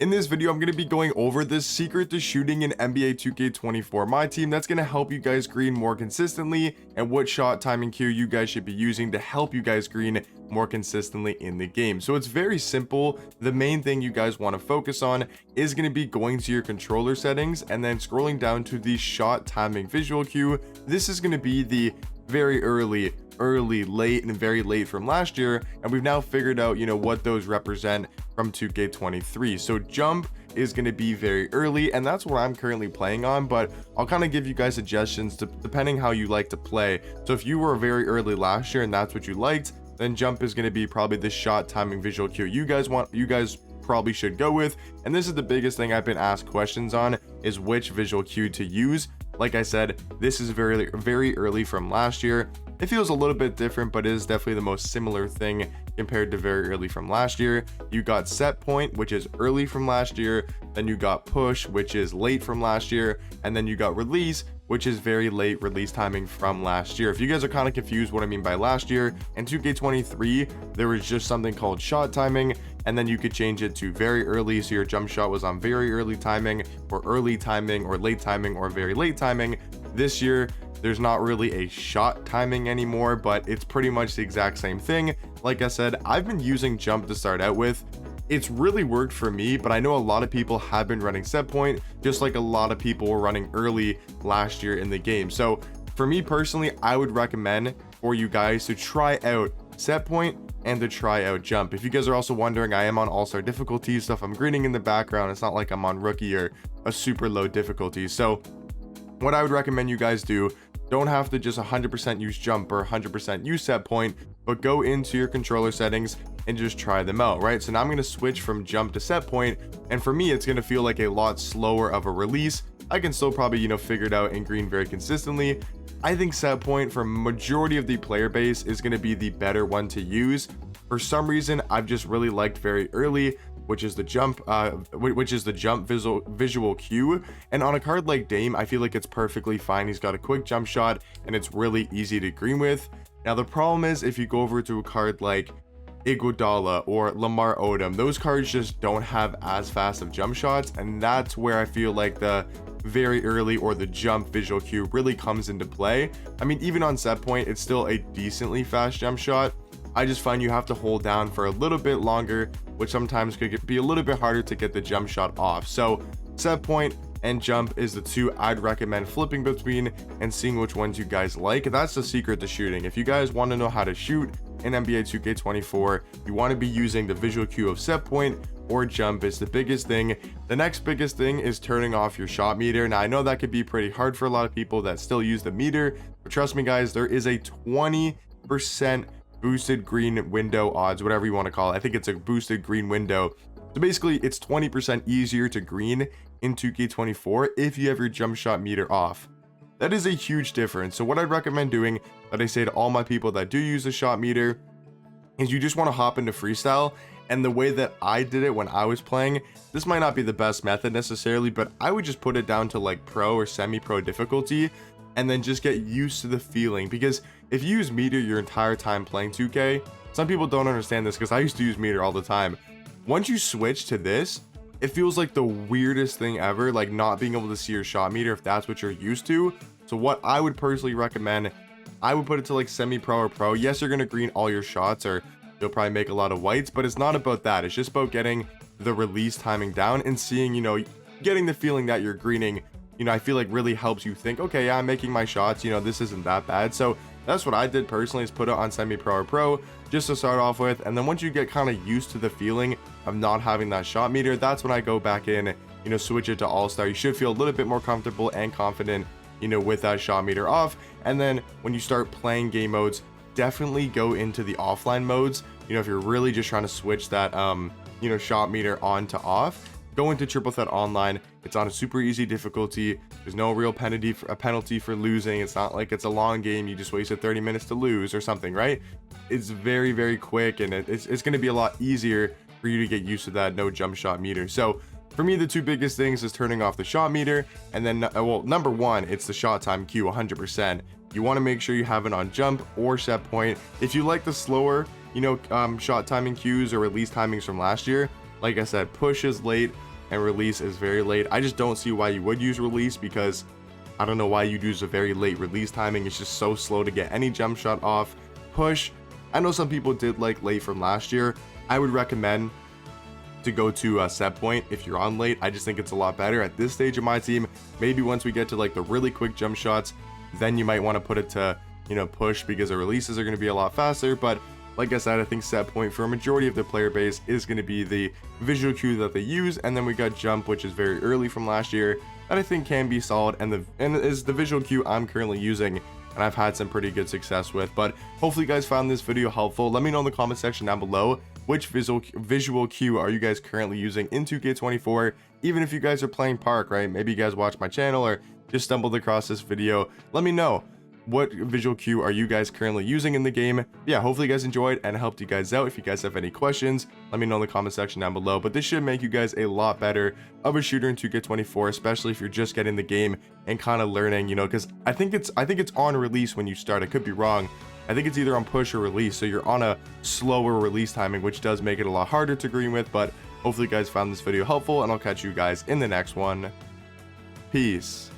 In this video, I'm going to be going over the secret to shooting in NBA 2K24 My Team that's going to help you guys green more consistently, and what shot timing cue you guys should be using to help you guys green more consistently in the game. So it's very simple. The main thing you guys want to focus on is going to be going to your controller settings and then scrolling down to the shot timing visual cue. This is going to be the very early, late, and very late from last year, and we've now figured out what those represent from 2K23. So jump is going to be very early, and that's what I'm currently playing on, but I'll kind of give you guys suggestions depending how you like to play. So if you were very early last year and that's what you liked, then jump is going to be probably the shot timing visual cue you guys probably should go with. And this is the biggest thing I've been asked questions on, is which visual cue to use. Like I said, this is very early from last year. It feels a little bit different, but it is definitely the most similar thing compared to very early from last year. You got set point, which is early from last year, then you got push, which is late from last year, and then you got release, which is very late release timing from last year. If you guys are kind of confused what I mean by last year, in 2K23 there was just something called shot timing, and then you could change it to very early, so your jump shot was on very early timing, or early timing, or late timing, or very late timing. This year there's not really a shot timing anymore, but it's pretty much the exact same thing. Like I said, I've been using jump to start out with. It's really worked for me, but I know a lot of people have been running set point, just like a lot of people were running early last year in the game. So for me personally, I would recommend for you guys to try out set point and to try out jump. If you guys are also wondering, I am on all-star difficulty, so if I'm greening in the background, it's not like I'm on rookie or a super low difficulty. So what I would recommend you guys do, don't have to just 100% use jump or 100% use set point, but go into your controller settings and just try them out, right? So now I'm going to switch from jump to set point, and for me it's going to feel like a lot slower of a release. I can still probably figure it out and green very consistently. I think set point for majority of the player base is going to be the better one to use. For some reason I've just really liked very early, which is the jump visual cue, and on a card like Dame I feel like it's perfectly fine. He's got a quick jump shot and it's really easy to green with. Now the problem is, if you go over to a card like Iguodala or Lamar Odom, those cards just don't have as fast of jump shots, and that's where I feel like the very early or the jump visual cue really comes into play. I mean, even on set point it's still a decently fast jump shot. I just find you have to hold down for a little bit longer, which sometimes could be a little bit harder to get the jump shot off. So set point and jump is the two I'd recommend flipping between and seeing which ones you guys like. That's the secret to shooting. If you guys want to know how to shoot in NBA 2K24, you want to be using the visual cue of set point or jump is the biggest thing. The next biggest thing is turning off your shot meter. Now I know that could be pretty hard for a lot of people that still use the meter, but trust me guys, there is a 20% boosted green window odds, whatever you want to call it. I think it's a boosted green window. So basically it's 20% easier to green in 2K24 if you have your jump shot meter off. That is a huge difference. So what I'd recommend doing, that I say to all my people that do use the shot meter, is you just want to hop into freestyle. And the way that I did it when I was playing, this might not be the best method necessarily, but I would just put it down to like pro or semi-pro difficulty and then just get used to the feeling. Because if you use meter your entire time playing 2K, some people don't understand this because I used to use meter all the time. Once you switch to this, it feels like the weirdest thing ever, like not being able to see your shot meter if that's what you're used to. So what I would personally recommend, I would put it to like semi-pro or pro. Yes, you're going to green all your shots, or you'll probably make a lot of whites, but it's not about that. It's just about getting the release timing down and seeing, getting the feeling that you're greening, I feel like really helps you think, okay, yeah, I'm making my shots, this isn't that bad. So that's what I did personally, is put it on semi-pro or pro just to start off with. And then once you get kind of used to the feeling of not having that shot meter, that's when I go back in, switch it to all-star. You should feel a little bit more comfortable and confident, with that shot meter off. And then when you start playing game modes, definitely go into the offline modes. If you're really just trying to switch that shot meter on to off, go into Triple Threat Online. It's on a super easy difficulty. There's no real penalty for losing. It's not like it's a long game, you just wasted 30 minutes to lose or something, right? It's very quick, and it's going to be a lot easier for you to get used to that no jump shot meter. So for me, the two biggest things is turning off the shot meter, and then well, number one, it's the shot time cue. 100%, you want to make sure you have it on jump or set point. If you like the slower shot timing cues or release timings from last year, like I said, push is late, and release is very late. I just don't see why you would use release, because I don't know why you'd use a very late release timing. It's just so slow to get any jump shot off. Push, I know some people did like late from last year. I would recommend to go to set point if you're on late. I just think it's a lot better at this stage of my team. Maybe once we get to like the really quick jump shots, then you might want to put it to, you know, push, because the releases are going to be a lot faster. But like I said, I think set point for a majority of the player base is going to be the visual cue that they use. And then we got jump, which is very early from last year, that I think can be solid, and is the visual cue I'm currently using and I've had some pretty good success with. But hopefully you guys found this video helpful. Let me know in the comment section down below, which visual cue are you guys currently using in 2K24? Even if you guys are playing Park, right? Maybe you guys watch my channel or just stumbled across this video. Let me know, what visual cue are you guys currently using in the game? Yeah, hopefully you guys enjoyed and helped you guys out. If you guys have any questions, let me know in the comment section down below. But this should make you guys a lot better of a shooter in 2K24, especially if you're just getting the game and kind of learning, you know, because I think it's on release when you start. I could be wrong. I think it's either on push or release, so you're on a slower release timing, which does make it a lot harder to green with. But hopefully you guys found this video helpful, and I'll catch you guys in the next one. Peace.